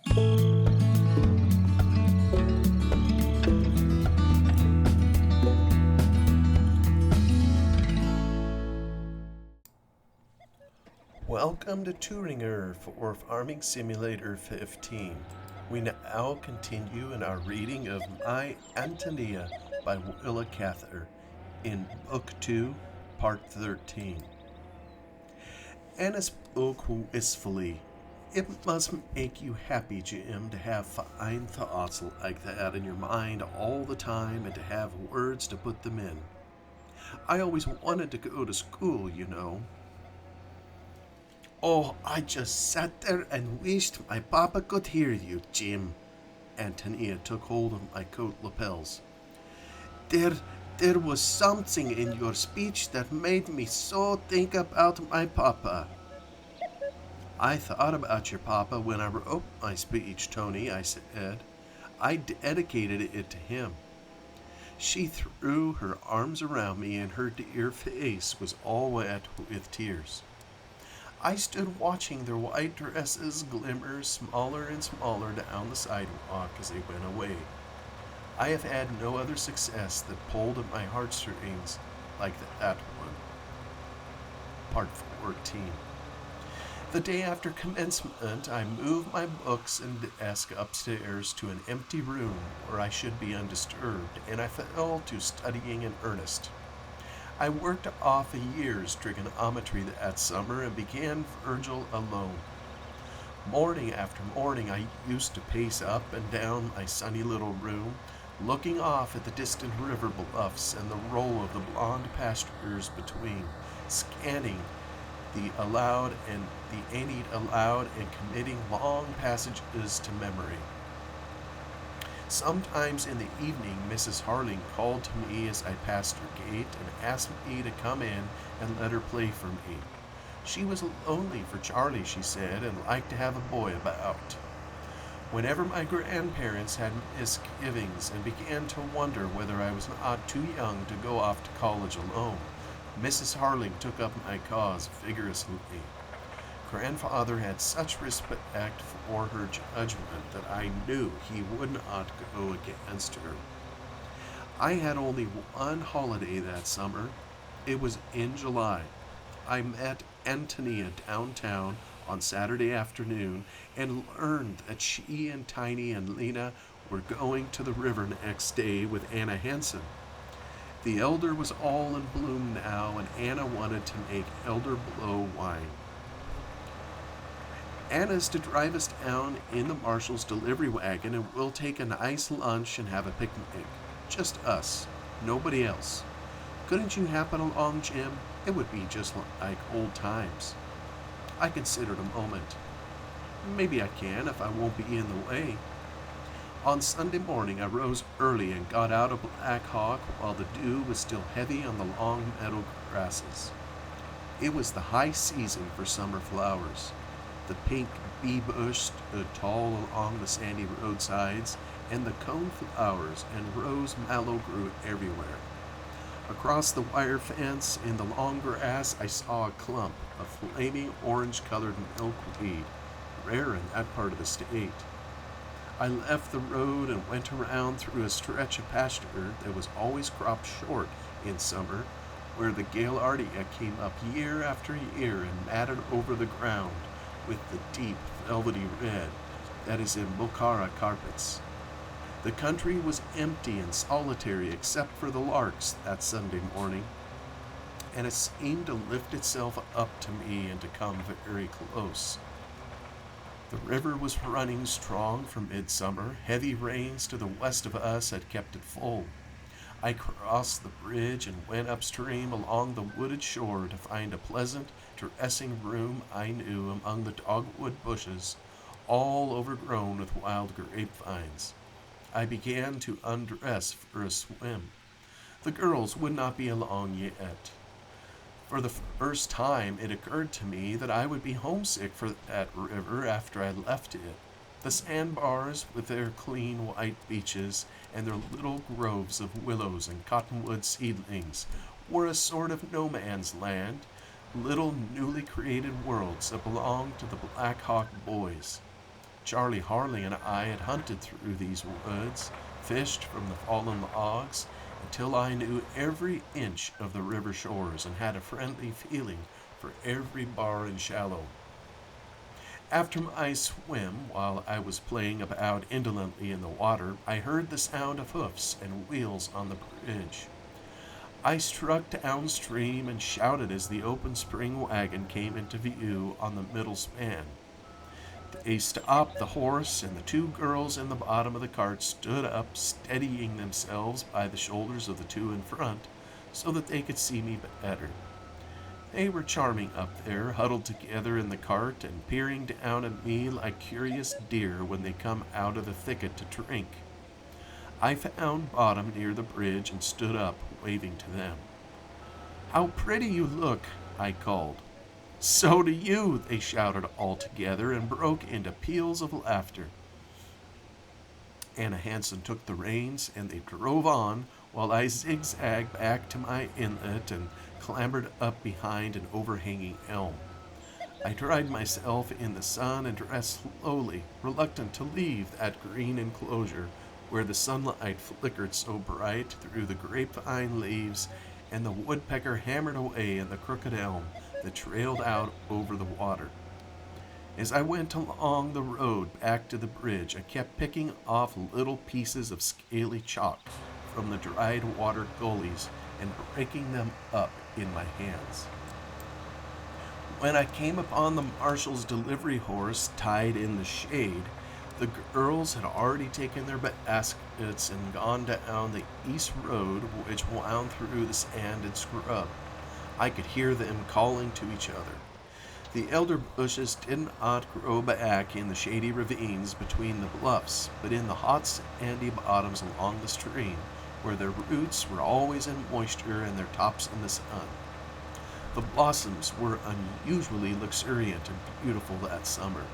Welcome to Thueringer for Farming Simulator 15. We now continue in our reading of My Antonia by Willa Cather in Book 2, Part 13. Anna spoke wistfully. It must make you happy, Jim, to have fine thoughts like that in your mind all the time and to have words to put them in. I always wanted to go to school, you know. Oh, I just sat there and wished my papa could hear you, Jim. Antonia took hold of my coat lapels. There was something in your speech that made me so think about my papa. I thought about your papa when I wrote my speech, Tony, I said. I dedicated it to him. She threw her arms around me and her dear face was all wet with tears. I stood watching their white dresses glimmer smaller and smaller down the sidewalk as they went away. I have had no other success that pulled at my heartstrings like that one. Part 14. The day after commencement, I moved my books and desk upstairs to an empty room where I should be undisturbed, and I fell to studying in earnest. I worked off a year's trigonometry that summer and began Virgil alone. Morning after morning, I used to pace up and down my sunny little room, looking off at the distant river bluffs and the roll of the blonde pastures between, scanning the aloud and the ain't aloud and committing long passages to memory. Sometimes in the evening, Mrs. Harling called to me as I passed her gate and asked me to come in and let her play for me. She was lonely for Charlie, she said, and liked to have a boy about. Whenever my grandparents had misgivings and began to wonder whether I was not too young to go off to college alone, Mrs. Harling took up my cause vigorously. Grandfather had such respect for her judgment that I knew he would not go against her. I had only one holiday that summer. It was in July. I met Antonia downtown on Saturday afternoon and learned that she and Tiny and Lena were going to the river next day with Anna Hansen. The elder was all in bloom now, and Anna wanted to make elder-blow wine. Anna's to drive us down in the marshal's delivery wagon, and we'll take a nice lunch and have a picnic. Just us, nobody else. Couldn't you happen along, Jim? It would be just like old times. I considered a moment. Maybe I can if I won't be in the way. On Sunday morning, I rose early and got out of Black Hawk while the dew was still heavy on the long meadow grasses. It was the high season for summer flowers. The pink bee bush stood tall along the sandy roadsides, and the cone flowers and rose mallow grew everywhere. Across the wire fence in the long grass, I saw a clump of flaming orange-colored milkweed, rare in that part of the state. I left the road and went around through a stretch of pasture that was always cropped short in summer, where the gaillardia came up year after year and matted over the ground with the deep velvety red that is in Bokhara carpets. The country was empty and solitary except for the larks that Sunday morning, and it seemed to lift itself up to me and to come very close. The river was running strong for midsummer. Heavy rains to the west of us had kept it full. I crossed the bridge and went upstream along the wooded shore to find a pleasant dressing room I knew among the dogwood bushes, all overgrown with wild grapevines. I began to undress for a swim. The girls would not be along yet. For the first time, it occurred to me that I would be homesick for that river after I left it. The sandbars, with their clean white beaches and their little groves of willows and cottonwood seedlings, were a sort of no man's land, little newly created worlds that belonged to the Black Hawk boys. Charlie Harley and I had hunted through these woods, fished from the fallen logs, until I knew every inch of the river shores and had a friendly feeling for every bar and shallow. After my swim, while I was playing about indolently in the water, I heard the sound of hoofs and wheels on the bridge. I struck downstream and shouted as the open spring wagon came into view on the middle span. They stopped the horse, and the two girls in the bottom of the cart stood up, steadying themselves by the shoulders of the two in front so that they could see me better. They were charming up there, huddled together in the cart and peering down at me like curious deer when they come out of the thicket to drink. I found bottom near the bridge and stood up, waving to them. "How pretty you look," I called. "So do you," they shouted all together and broke into peals of laughter. Anna Hansen took the reins, and they drove on while I zigzagged back to my inlet and clambered up behind an overhanging elm. I dried myself in the sun and dressed slowly, reluctant to leave that green enclosure where the sunlight flickered so bright through the grapevine leaves and the woodpecker hammered away in the crooked elm that trailed out over the water. As I went along the road back to the bridge, I kept picking off little pieces of scaly chalk from the dried water gullies and breaking them up in my hands. When I came upon the marshal's delivery horse tied in the shade, the girls had already taken their baskets and gone down the east road, which wound through the sand and scrub. I could hear them calling to each other. The elder bushes did not grow back in the shady ravines between the bluffs, but in the hot sandy bottoms along the stream, where their roots were always in moisture and their tops in the sun. The blossoms were unusually luxuriant and beautiful that summer.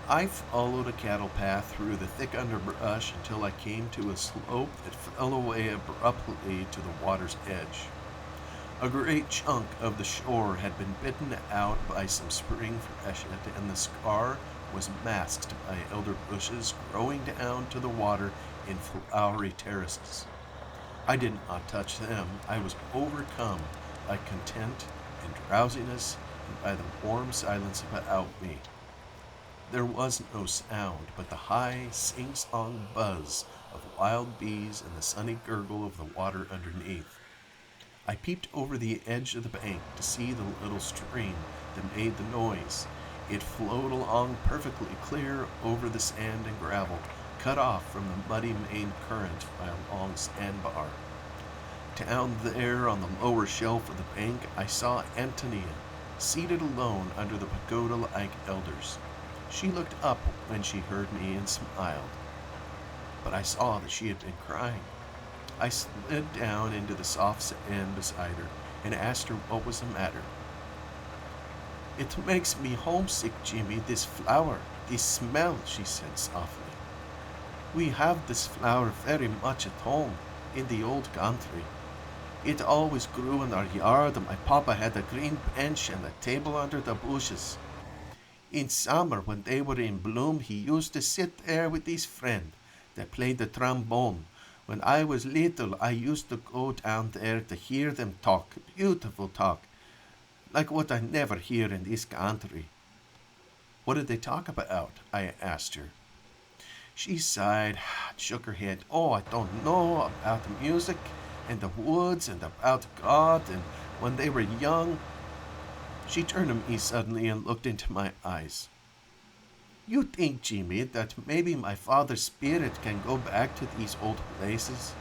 I followed a cattle path through the thick underbrush until I came to a slope that fell away abruptly to the water's edge. A great chunk of the shore had been bitten out by some spring freshet, and the scar was masked by elder bushes growing down to the water in flowery terraces. I did not touch them. I was overcome by content and drowsiness and by the warm silence about me. There was no sound but the high, sing-song buzz of wild bees and the sunny gurgle of the water underneath. I peeped over the edge of the bank to see the little stream that made the noise. It flowed along perfectly clear over the sand and gravel, cut off from the muddy main current by a long sandbar. Down there on the lower shelf of the bank, I saw Antonia, seated alone under the pagoda-like elders. She looked up when she heard me and smiled, but I saw that she had been crying. I slid down into the soft sand beside her and asked her what was the matter. "It makes me homesick, Jimmy, this flower, this smell," she said softly. "We have this flower very much at home, in the old country. It always grew in our yard, and my papa had a green bench and a table under the bushes. In summer, when they were in bloom, he used to sit there with his friend that played the trombone. When I was little, I used to go down there to hear them talk, beautiful talk, like what I never hear in this country." "What did they talk about?" I asked her. She sighed and shook her head. "Oh, I don't know, about the music and the woods and about God and when they were young." She turned to me suddenly and looked into my eyes. "You think, Jimmy, that maybe my father's spirit can go back to these old places?"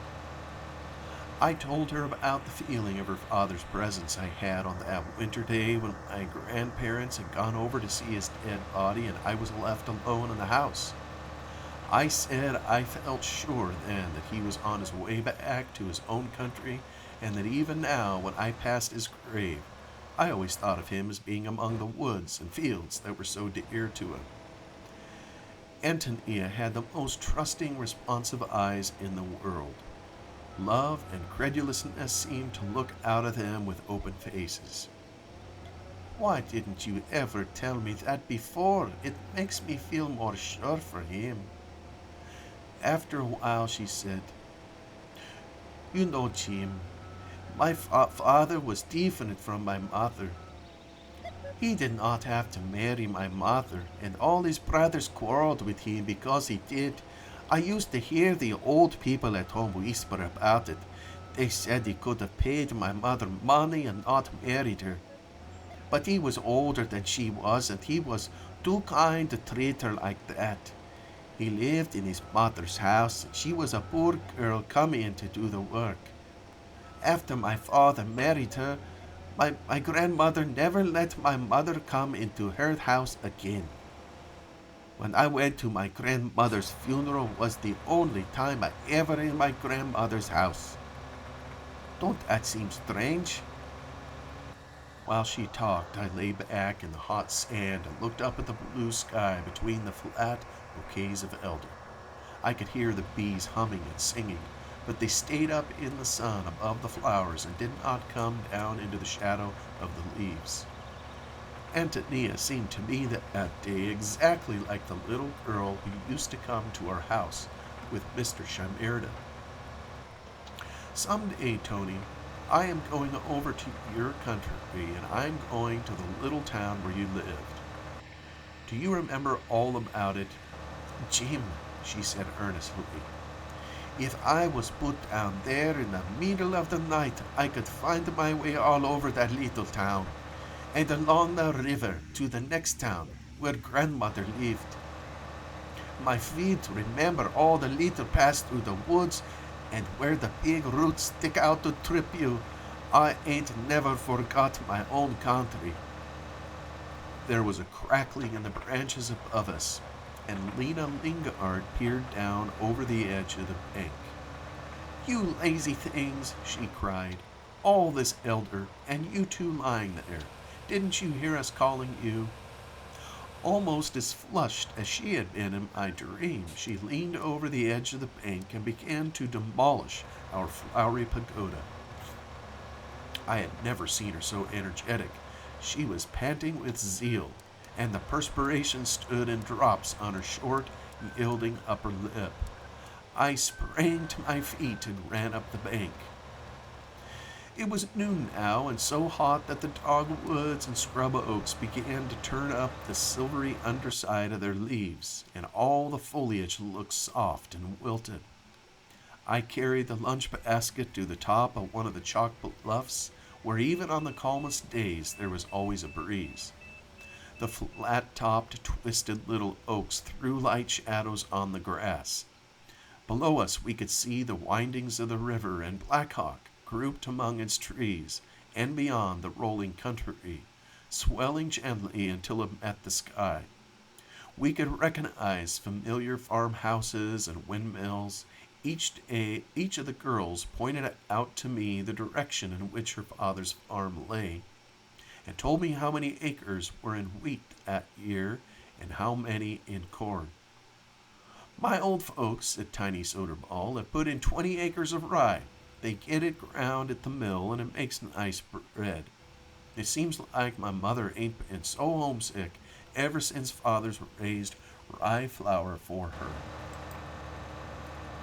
I told her about the feeling of her father's presence I had on that winter day when my grandparents had gone over to see his dead body and I was left alone in the house. I said I felt sure then that he was on his way back to his own country, and that even now, when I passed his grave, I always thought of him as being among the woods and fields that were so dear to him. Antonia had the most trusting, responsive eyes in the world. Love and credulousness seemed to look out of them with open faces. Why didn't you ever tell me that before? It makes me feel more sure for him. After a while, she said, You know, Jim, my father was different from my mother. He did not have to marry my mother, and all his brothers quarreled with him because he did. I used to hear the old people at home whisper about it. They said he could have paid my mother money and not married her. But he was older than she was, and he was too kind to treat her like that. He lived in his mother's house, and she was a poor girl coming in to do the work. After my father married her, my grandmother never let my mother come into her house again. When I went to my grandmother's funeral was the only time I ever in my grandmother's house. Don't that seem strange? While she talked, I lay back in the hot sand and looked up at the blue sky between the flat bouquets of elder. I could hear the bees humming and singing, but they stayed up in the sun above the flowers and did not come down into the shadow of the leaves. Antonia seemed to me that day exactly like the little girl who used to come to our house with Mr. Shimerda. Someday, Tony, I am going over to your country, and I'm going to the little town where you lived. Do you remember all about it? Jim, she said earnestly, if I was put down there in the middle of the night, I could find my way all over that little town, and along the river to the next town where grandmother lived. My feet remember all the little paths through the woods, and where the big roots stick out to trip you. I ain't never forgot my own country. There was a crackling in the branches above us, and Lena Lingard peered down over the edge of the bank. You lazy things, she cried. All this elder, and you two lying there. Didn't you hear us calling you? Almost as flushed as she had been in my dream, she leaned over the edge of the bank and began to demolish our flowery pagoda. I had never seen her so energetic. She was panting with zeal, and the perspiration stood in drops on her short, yielding upper lip. I sprang to my feet and ran up the bank. It was noon now, and so hot that the dogwoods and scrub oaks began to turn up the silvery underside of their leaves, and all the foliage looked soft and wilted. I carried the lunch basket to the top of one of the chalk bluffs, where even on the calmest days there was always a breeze. The flat-topped, twisted little oaks threw light shadows on the grass. Below us we could see the windings of the river and Black Hawk grouped among its trees, and beyond the rolling country, swelling gently until it met the sky. We could recognize familiar farmhouses and windmills. Each of the girls pointed out to me the direction in which her father's farm lay, and told me how many acres were in wheat that year and how many in corn. My old folks, said Tiny Soderball, have put in 20 acres of rye. They get it ground at the mill, and it makes nice bread. It seems like my mother ain't been so homesick ever since father's raised rye flour for her.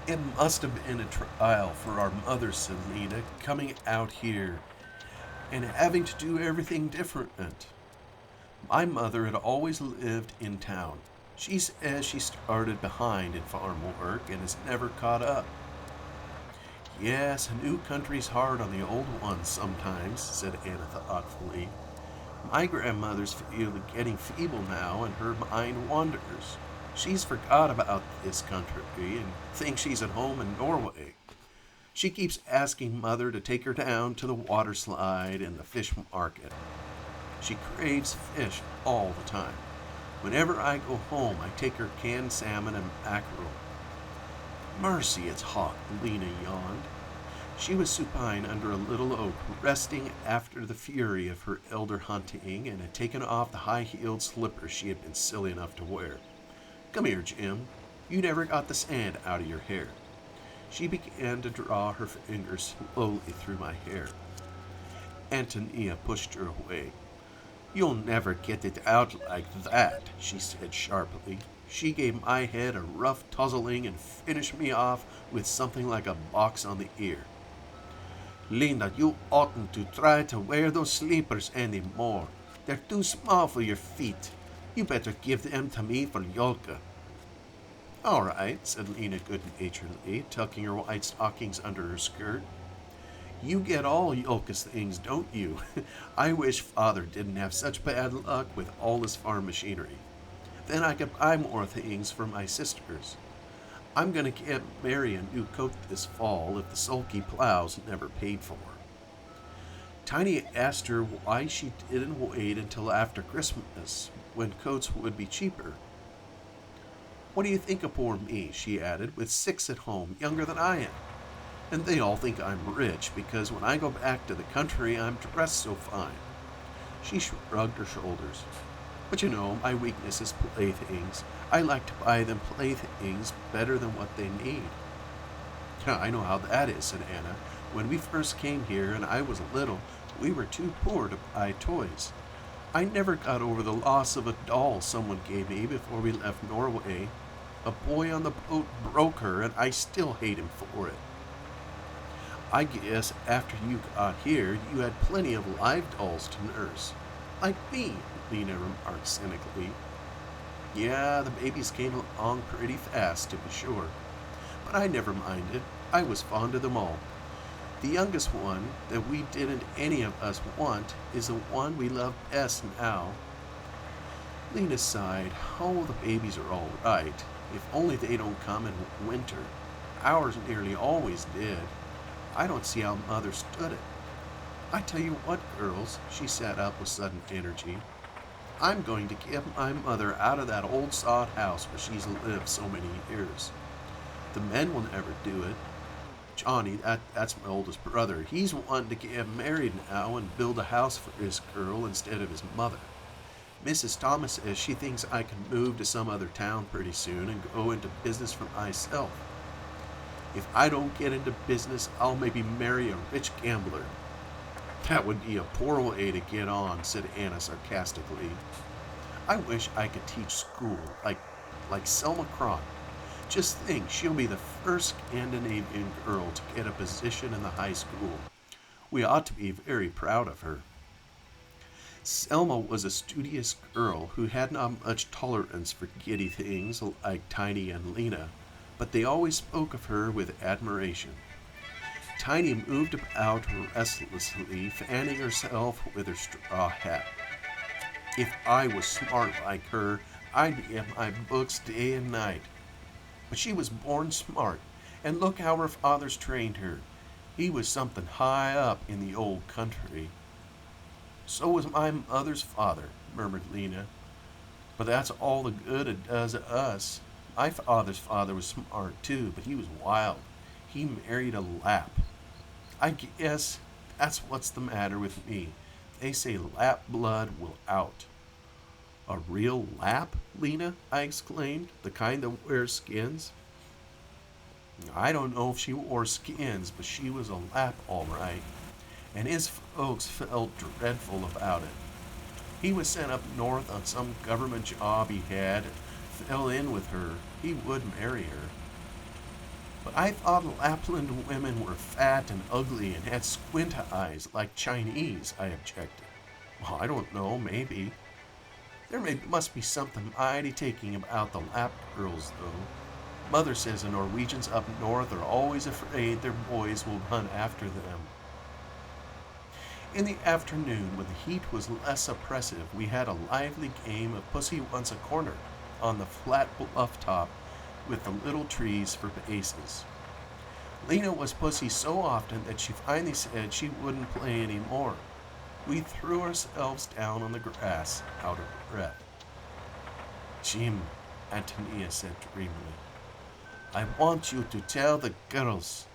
It must have been a trial for our mother, said Lena, coming out here and having to do everything different. My mother had always lived in town. She says she started behind in farm work and has never caught up. Yes, a new country's hard on the old one sometimes, said Anna thoughtfully. My grandmother's getting feeble now, and her mind wanders. She's forgot about this country and thinks she's at home in Norway. She keeps asking Mother to take her down to the water slide and the fish market. She craves fish all the time. Whenever I go home, I take her canned salmon and mackerel. Mercy, it's hot, Lena yawned. She was supine under a little oak, resting after the fury of her elder hunting, and had taken off the high-heeled slippers she had been silly enough to wear. Come here, Jim. You never got the sand out of your hair. She began to draw her fingers slowly through my hair. Antonia pushed her away. You'll never get it out like that, she said sharply. She gave my head a rough tuzzling and finished me off with something like a box on the ear. Lena, you oughtn't to try to wear those sleepers anymore. They're too small for your feet. You better give them to me for Yolka. All right, said Lena good-naturedly, tucking her white stockings under her skirt. You get all Yolka's things, don't you? I wish Father didn't have such bad luck with all his farm machinery. Then I could buy more things for my sisters. I'm going to get Mary a new coat this fall if the sulky plows never paid for. Tiny asked her why she didn't wait until after Christmas, when coats would be cheaper. What do you think of poor me, she added, with 6 at home, younger than I am? And they all think I'm rich because when I go back to the country, I'm dressed so fine. She shrugged her shoulders. But you know, my weakness is playthings. I like to buy them playthings better than what they need. I know how that is, said Anna. When we first came here and I was little, we were too poor to buy toys. I never got over the loss of a doll someone gave me before we left Norway. A boy on the boat broke her, and I still hate him for it. I guess after you got here, you had plenty of live dolls to nurse. Like me, Lena remarked cynically. Yeah, the babies came along pretty fast, to be sure. But I never minded. I was fond of them all. The youngest one, that we didn't any of us want, is the one we love best now. Lena sighed. Oh, the babies are all right. If only they don't come in winter. Ours nearly always did. I don't see how Mother stood it. I tell you what, girls, she sat up with sudden energy. I'm going to get my mother out of that old sod house where she's lived so many years. The men will never do it. Johnny, that's my oldest brother, he's wanting to get married now and build a house for his girl instead of his mother. Mrs. Thomas says she thinks I can move to some other town pretty soon and go into business for myself. If I don't get into business, I'll maybe marry a rich gambler. That would be a poor way to get on, said Anna sarcastically. I wish I could teach school, like Selma Cron. Just think, she'll be the first Scandinavian girl to get a position in the high school. We ought to be very proud of her. Selma was a studious girl who had not much tolerance for giddy things like Tiny and Lena, but they always spoke of her with admiration. Tiny moved about restlessly, fanning herself with her straw hat. If I was smart like her, I'd be at my books day and night. But she was born smart, and look how her father's trained her. He was something high up in the old country. So was my mother's father, murmured Lena. But that's all the good it does us. My father's father was smart too, but he was wild. He married a Lapp. I guess that's what's the matter with me. They say Lapp blood will out. A real Lapp, Lena? I exclaimed. The kind that wears skins? I don't know if she wore skins, but she was a Lapp all right. And his folks felt dreadful about it. He was sent up north on some government job he had and fell in with her. He would marry her. But I thought Lapland women were fat and ugly and had squint eyes like Chinese, I objected. Well, I don't know, maybe. Must be something mighty taking about the Lapp girls, though. Mother says the Norwegians up north are always afraid their boys will run after them. In the afternoon, when the heat was less oppressive, we had a lively game of Pussy Wants a Corner on the flat bluff top with the little trees for bases. Lena was Pussy so often that she finally said she wouldn't play any more. We threw ourselves down on the grass, out of breath. Jim, Antonia said dreamily, I want you to tell the girls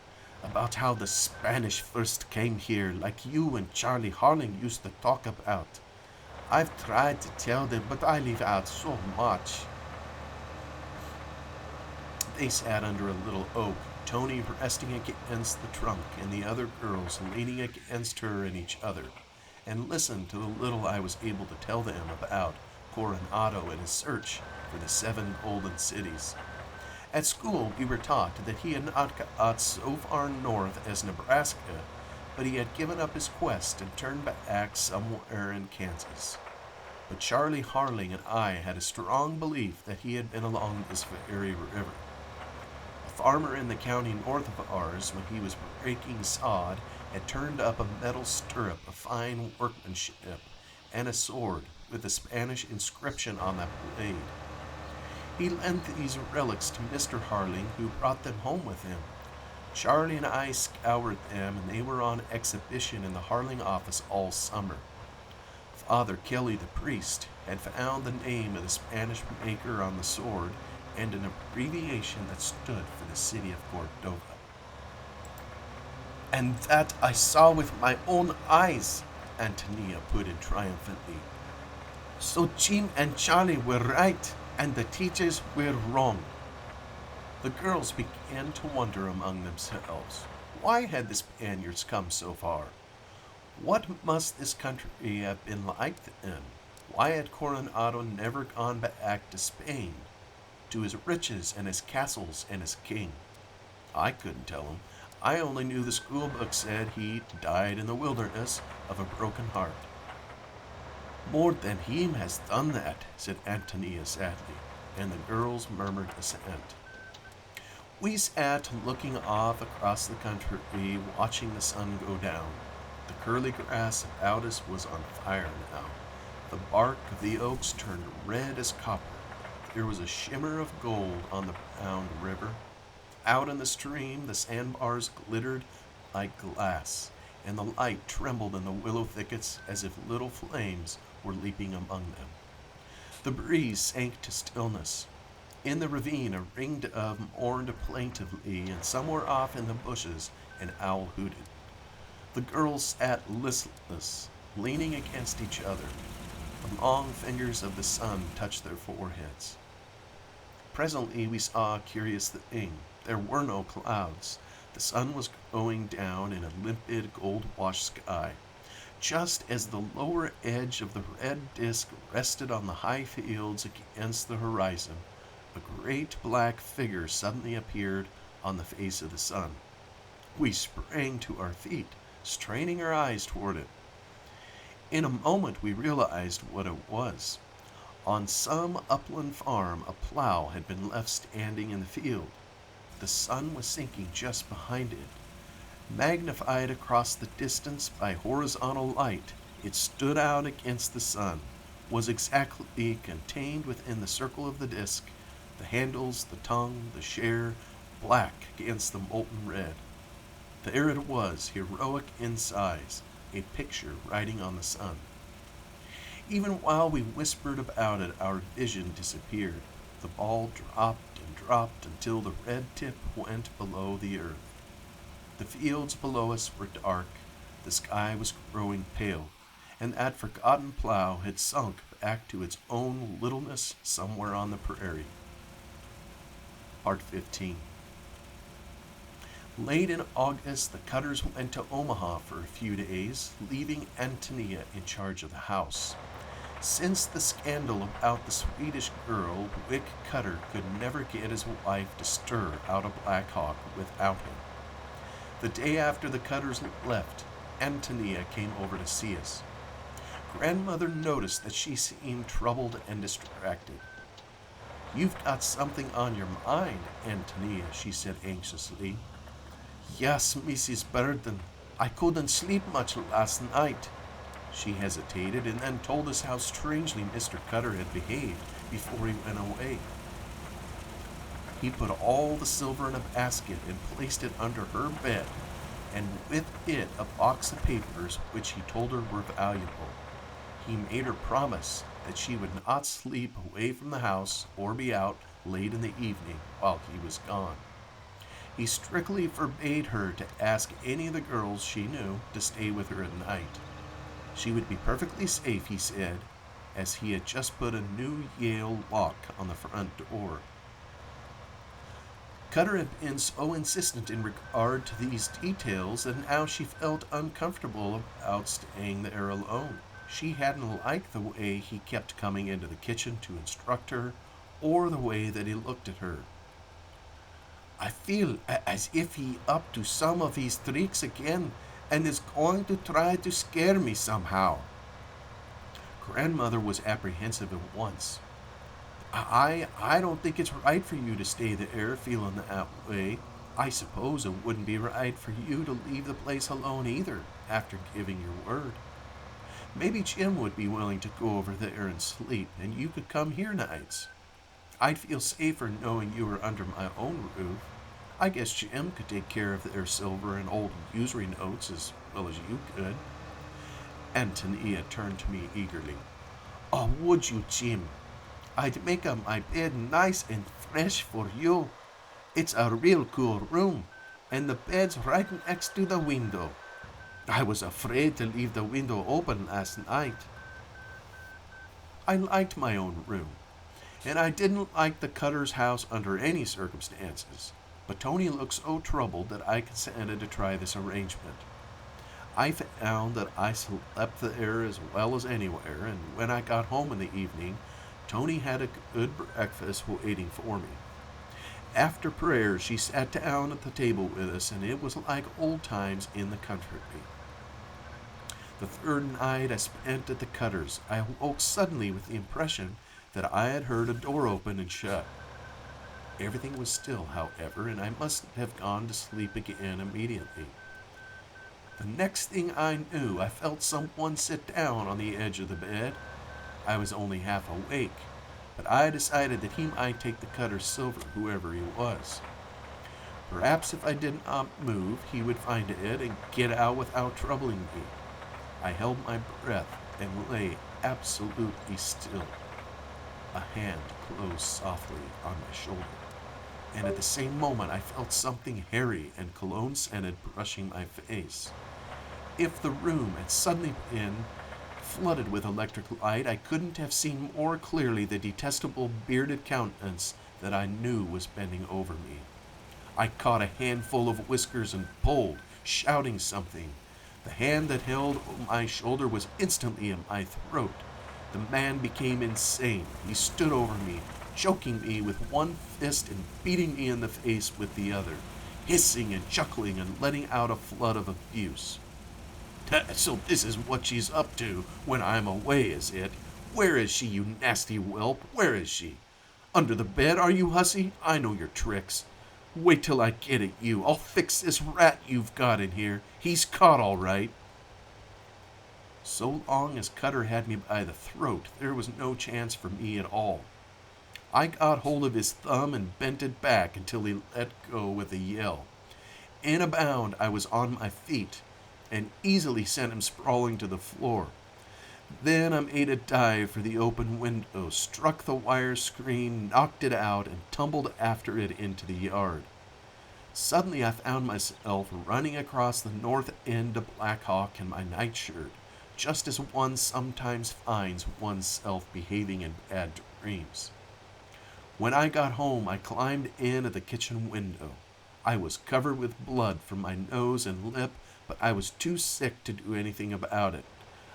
about how the Spanish first came here, like you and Charlie Harling used to talk about. I've tried to tell them, but I leave out so much. They sat under a little oak, Tony resting against the trunk and the other girls leaning against her and each other. and listened to the little I was able to tell them about Coronado and his search for the 7 golden cities. At school, we were taught that he had not got so far north as Nebraska, but he had given up his quest and turned back somewhere in Kansas. But Charlie Harling and I had a strong belief that he had been along this very river. A farmer in the county north of ours, when he was breaking sod, had turned up a metal stirrup of fine workmanship and a sword with a Spanish inscription on that blade. He lent these relics to Mr. Harling, who brought them home with him. Charlie and I scoured them, and they were on exhibition in the Harling office all summer. Father Kelly, the priest, had found the name of the Spanish maker on the sword and an abbreviation that stood for the city of Cordova. "And that I saw with my own eyes," Antonia put in triumphantly. "So Jim and Charlie were right, and the teachers were wrong." The girls began to wonder among themselves. Why had the Spaniards come so far? What must this country have been like then? Why had Coronado never gone back to Spain, to his riches and his castles and his king? I couldn't tell him. I only knew the schoolbook said he died in the wilderness of a broken heart. "More than him has done that," said Antonia sadly, and the girls murmured assent. We sat looking off across the country, watching the sun go down. The curly grass about us was on fire now. The bark of the oaks turned red as copper. There was a shimmer of gold on the brown river. Out in the stream, the sandbars glittered like glass, and the light trembled in the willow thickets as if little flames were leaping among them. The breeze sank to stillness. In the ravine, a ringed dove mourned plaintively, and somewhere off in the bushes, an owl hooted. The girls sat listless, leaning against each other. The long fingers of the sun touched their foreheads. Presently we saw a curious thing. There were no clouds. The sun was going down in a limpid, gold-washed sky. Just as the lower edge of the red disk rested on the high fields against the horizon, a great black figure suddenly appeared on the face of the sun. We sprang to our feet, straining our eyes toward it. In a moment we realized what it was. On some upland farm, a plow had been left standing in the field. The sun was sinking just behind it. Magnified across the distance by horizontal light, it stood out against the sun, was exactly contained within the circle of the disk, the handles, the tongue, the share, black against the molten red. There it was, heroic in size, a picture riding on the sun. Even while we whispered about it, our vision disappeared. The ball dropped and dropped until the red tip went below the earth. The fields below us were dark, the sky was growing pale, and that forgotten plow had sunk back to its own littleness somewhere on the prairie. Part 15. Late in August, the Cutters went to Omaha for a few days, leaving Antonia in charge of the house. Since the scandal about the Swedish girl, Wick Cutter could never get his wife to stir out of Black Hawk without him. The day after the Cutters left, Antonia came over to see us. Grandmother noticed that she seemed troubled and distracted. "You've got something on your mind, Antonia," she said anxiously. "Yes, Mrs. Burden. I couldn't sleep much last night." She hesitated and then told us how strangely Mr. Cutter had behaved before he went away. He put all the silver in a basket and placed it under her bed, and with it a box of papers which he told her were valuable. He made her promise that she would not sleep away from the house or be out late in the evening while he was gone. He strictly forbade her to ask any of the girls she knew to stay with her at night. She would be perfectly safe, he said, as he had just put a new Yale lock on the front door. Cutter had been so insistent in regard to these details that now she felt uncomfortable about staying there alone. She hadn't liked the way he kept coming into the kitchen to instruct her, or the way that he looked at her. I feel as if he up to some of his tricks again and is going to try to scare me somehow. Grandmother was apprehensive at once. I don't think it's right for you to stay there feeling that way. I suppose it wouldn't be right for you to leave the place alone either, after giving your word. Maybe Jim would be willing to go over there and sleep, and you could come here nights. I'd feel safer knowing you were under my own roof. I guess Jim could take care of their silver and old usury notes as well as you could. Antonia turned to me eagerly. Oh, would you, Jim? I'd make up my bed nice and fresh for you. It's a real cool room, and the bed's right next to the window. I was afraid to leave the window open last night. I liked my own room, and I didn't like the Cutter's house under any circumstances, but Tony looked so troubled that I consented to try this arrangement. I found that I slept there as well as anywhere, and when I got home in the evening, Tony had a good breakfast waiting for me. After prayer, she sat down at the table with us, and it was like old times in the country. The third night I spent at the Cutter's, I awoke suddenly with the impression that I had heard a door open and shut. Everything was still, however, and I must have gone to sleep again immediately. The next thing I knew, I felt someone sit down on the edge of the bed. I was only half awake, but I decided that he might take the Cutter's silver, whoever he was. Perhaps if I did not move, he would find it and get out without troubling me. I held my breath and lay absolutely still. A hand closed softly on my shoulder, and at the same moment I felt something hairy and cologne-scented brushing my face. If the room had suddenly been flooded with electric light, I couldn't have seen more clearly the detestable bearded countenance that I knew was bending over me. I caught a handful of whiskers and pulled, shouting something. The hand that held my shoulder was instantly in my throat. The man became insane. He stood over me, choking me with one fist and beating me in the face with the other, hissing and chuckling and letting out a flood of abuse. So this is what she's up to when I'm away, is it? Where is she, you nasty whelp? Where is she? Under the bed, are you, hussy? I know your tricks. Wait till I get at you. I'll fix this rat you've got in here. He's caught all right. So long as Cutter had me by the throat, there was no chance for me at all. I got hold of his thumb and bent it back until he let go with a yell. In a bound, I was on my feet and easily sent him sprawling to the floor. Then I made a dive for the open window, struck the wire screen, knocked it out, and tumbled after it into the yard. Suddenly I found myself running across the north end of Black Hawk in my nightshirt, just as one sometimes finds oneself behaving in bad dreams. When I got home, I climbed in at the kitchen window. I was covered with blood from my nose and lip, but I was too sick to do anything about it.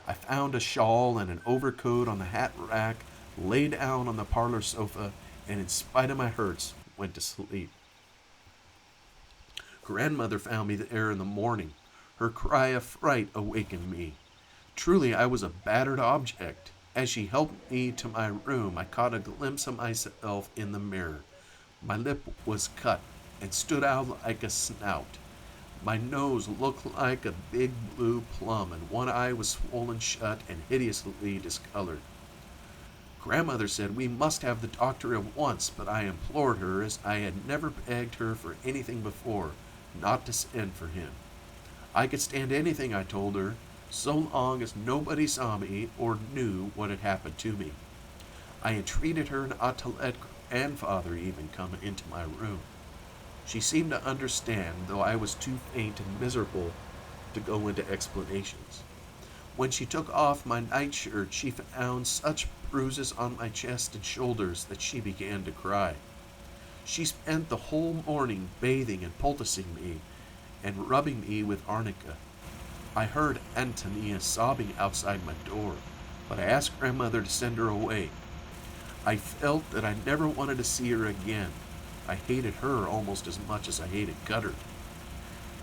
I found a shawl and an overcoat on the hat rack, lay down on the parlor sofa, and in spite of my hurts, went to sleep. Grandmother found me there in the morning. Her cry of fright awakened me. Truly, I was a battered object. As she helped me to my room, I caught a glimpse of myself in the mirror. My lip was cut and stood out like a snout. My nose looked like a big blue plum, and one eye was swollen shut and hideously discolored. Grandmother said we must have the doctor at once, but I implored her, as I had never begged her for anything before, not to send for him. I could stand anything, I told her, so long as nobody saw me or knew what had happened to me. I entreated her not to let grandfather even come into my room. She seemed to understand, though I was too faint and miserable to go into explanations. When she took off my nightshirt, she found such bruises on my chest and shoulders that she began to cry. She spent the whole morning bathing and poulticing me and rubbing me with arnica. I heard Antonia sobbing outside my door, but I asked grandmother to send her away. I felt that I never wanted to see her again. I hated her almost as much as I hated Cutter.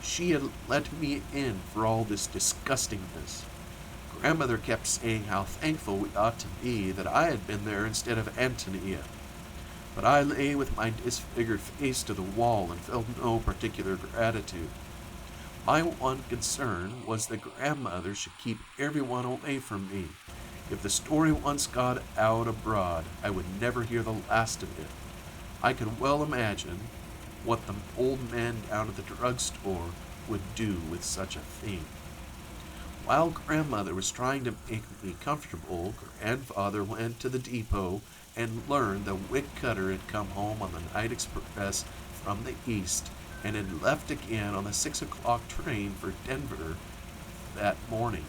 She had let me in for all this disgustingness. Grandmother kept saying how thankful we ought to be that I had been there instead of Antonia. But I lay with my disfigured face to the wall and felt no particular gratitude. My one concern was that grandmother should keep everyone away from me. If the story once got out abroad, I would never hear the last of it. I could well imagine what the old man down at the drugstore would do with such a thing. While grandmother was trying to make me comfortable, grandfather went to the depot and learned that Willa Cather had come home on the night express from the east and had left again on the 6 o'clock train for Denver that morning.